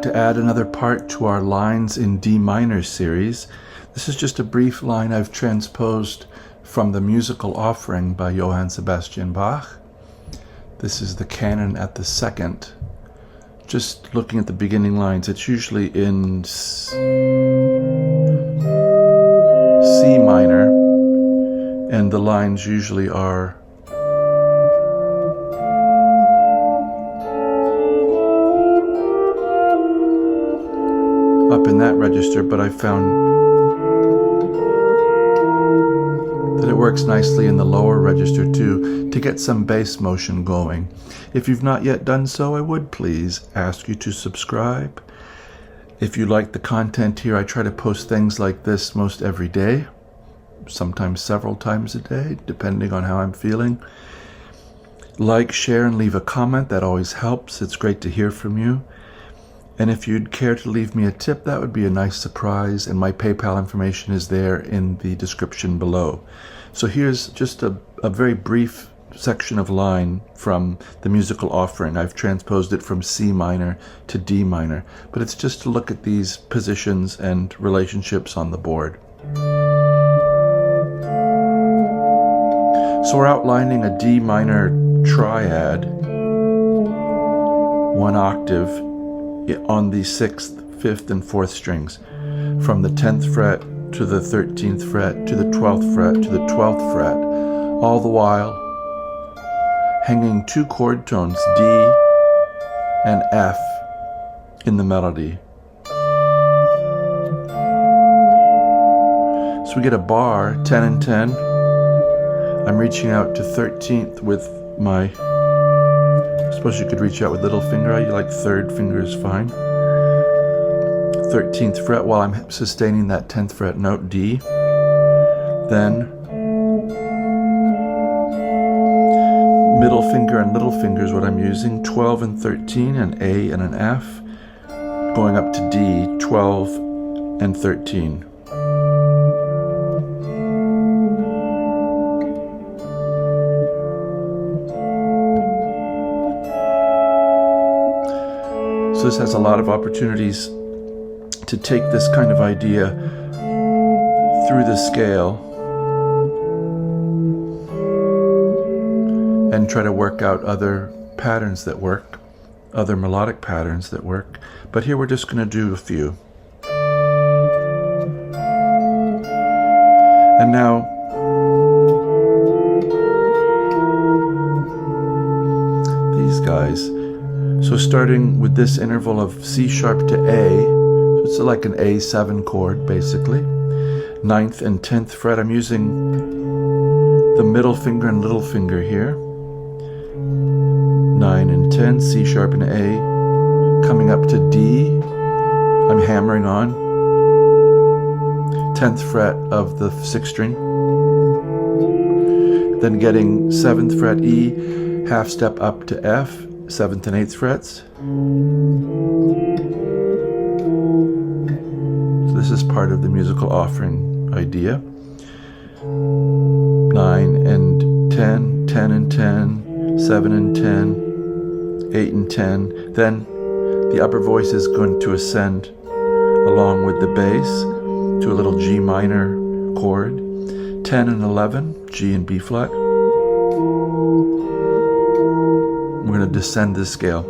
to add another part to our Lines in D minor series. This is just a brief line I've transposed from the musical Offering by Johann Sebastian Bach. This is the Canon at the second. Just looking at the beginning lines, it's usually in C minor, and the lines usually are up in that register, but I found that it works nicely in the lower register too, to get some bass motion going. If you've not yet done so, I would please ask you to subscribe. If you like the content here, I try to post things like this most every day, sometimes several times a day, depending on how I'm feeling. Like, share, and leave a comment. That always helps. It's great to hear from you. And if you'd care to leave me a tip, that would be a nice surprise, and my PayPal information is there in the description below. So here's just a very brief section of line from the musical Offering. I've transposed it from C minor to D minor, but it's just to look at these positions and relationships on the board. So we're outlining a D minor triad, one octave, on the 6th, 5th, and 4th strings, from the 10th fret to the 13th fret to the 12th fret to the 12th fret, all the while hanging two chord tones, D and F, in the melody. So we get a bar, 10 and 10. I'm reaching out to 13th with my, I suppose you could reach out with little finger. You like third finger is fine. 13th fret while I'm sustaining that 10th fret note, D. Then middle finger and little finger is what I'm using, 12 and 13, an A and an F, going up to D, 12 and 13. So this has a lot of opportunities to take this kind of idea through the scale and try to work out other patterns that work, other melodic patterns that work. But here we're just going to do a few. And now these guys. So starting with this interval of C sharp to A, so it's like an A7 chord basically. 9th and 10th fret, I'm using the middle finger and little finger here. 9 and 10, C sharp and A, coming up to D, I'm hammering on. 10th fret of the 6th string. Then getting 7th fret E, half step up to F, 7th and 8th frets. So this is part of the musical Offering idea. 9 and 10, 10 and 10, 7 and 10, 8 and 10. Then the upper voice is going to ascend along with the bass to a little G minor chord. 10 and 11, G and B flat. We're going to descend this scale.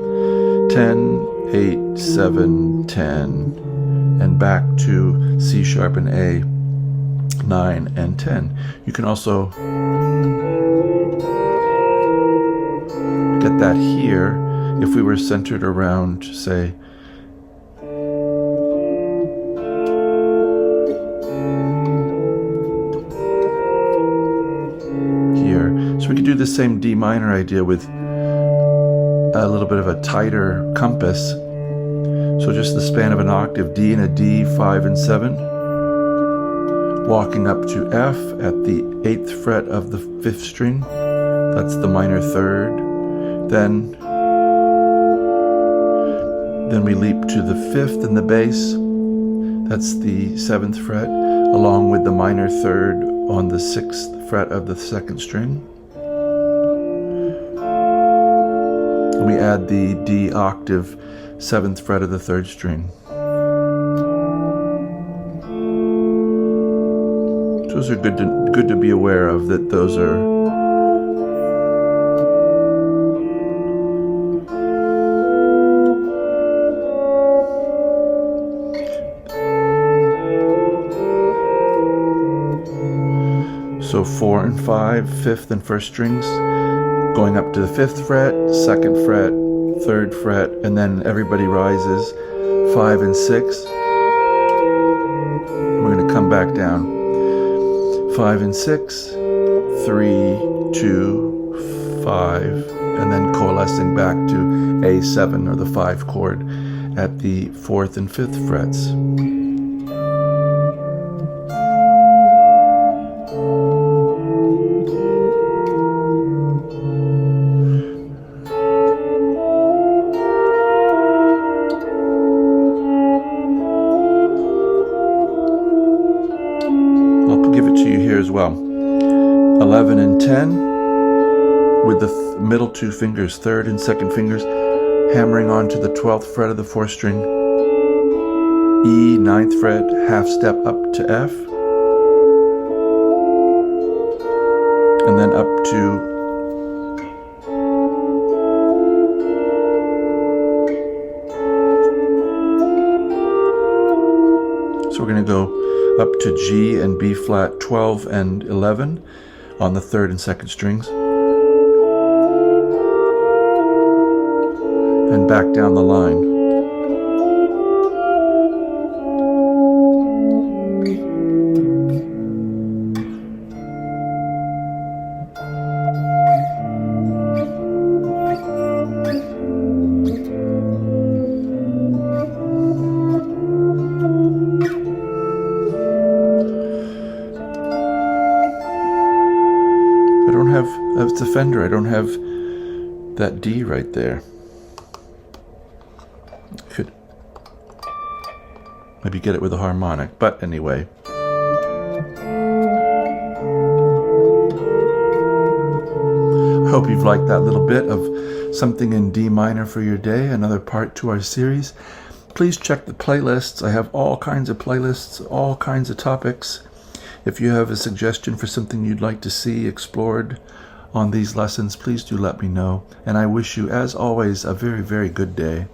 10, 8, 7, 10, and back to C sharp and A, 9 and 10. You can also get that here if we were centered around, say, here. So we could do the same D minor idea with a little bit of a tighter compass. So just the span of an octave, D and a D, 5 and 7. Walking up to F at the 8th fret of the 5th string. That's the minor third. Then we leap to the 5th in the bass. That's the 7th fret, along with the minor third on the 6th fret of the 2nd string. We add the D octave 7th fret of the 3rd string. Those are good to be aware of, that those are so 4 and 5, 5th and 1st strings, going up to the 5th fret, 2nd fret, 3rd fret, and then everybody rises 5 and 6. We're going to come back down 5 and 6, 3, 2, 5, and then coalescing back to A7, or the 5 chord, at the 4th and 5th frets. Give it to you here as well. 11 and 10 with the middle 2 fingers, 3rd and 2nd fingers, hammering onto the 12th fret of the 4th string, E, 9th fret, half step up to F, and then up to so we're going to go up to G and B flat 12 and 11 on the 3rd and 2nd strings, and back down the line. It's a Fender. I don't have that D right there. Could maybe get it with a harmonic, but anyway. I hope you've liked that little bit of something in D minor for your day, another part to our series. Please check the playlists. I have all kinds of playlists, all kinds of topics. If you have a suggestion for something you'd like to see explored on these lessons, please do let me know. And I wish you, as always, a very, very good day.